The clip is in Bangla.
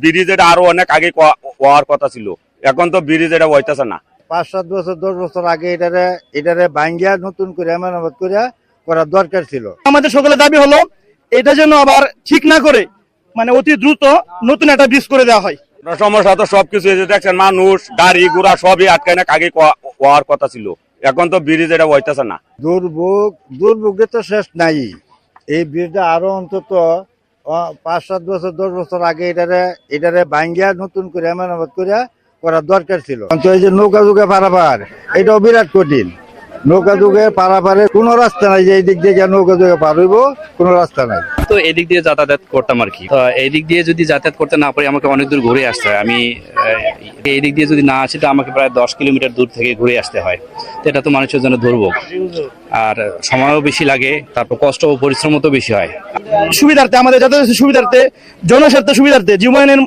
ব্রিজ এটা আরো অনেক আগে হওয়ার কথা ছিল, এখন তো ব্রিজ এটা হইতেছে না। 5-7 বছর 10 বছর আগে এটারে ভাঙ্গিয়া নতুন করে মেরামত করার দরকার ছিল। আমাদের সকলের দাবি হলো এটা যেন আবার ঠিক না করে মানে অতি দ্রুত নতুন একটা ব্রিজ করে দেওয়া হয়। সমস্যা তো সবকিছু দেখছেন, মানুষ গাড়ি ঘোড়া সবই আটকায় না আগে হওয়ার কথা ছিল, এখন তো ব্রিজ এটা হইতেছে না। দুর্ভোগের তো শেষ নাই। এই ব্রিজটা আরো অন্তত 5-7 বছর 10 বছর আগে এটারে ভাঙ্গিয়া নতুন করে মেরামত করার দরকার ছিল। এই যে নৌকা যুগে পারাপার, এটাও বিরাট কঠিন। নৌকা যুগে পারাপারের কোনো রাস্তা নাই যে এই দিক দিয়ে নৌকা যুগে পার হইব, কোনো রাস্তা নাই। তো এদিক দিয়ে যাতায়াত করতাম আর কি। তো এই দিক দিয়ে যদি যাতায়াত করতে না পারি আমাকে অনেক দূর ঘুরে আসতে হয়। আমি এই দিক দিয়ে যদি না আসি তো আমাকে প্রায় 10 কিলোমিটার দূর থেকে ঘুরে আসতে হয়। তো এটা তো মানুষের জন্য দুর্ভোগ, আর সময়ও বেশি লাগে, তারপর কষ্ট ও পরিশ্রমও তো বেশি হয়। সুবিধার্থে আমাদের যাতায়াতের সুবিধার্থে, জনস্বার্থে সুবিধার্থে, জীবনের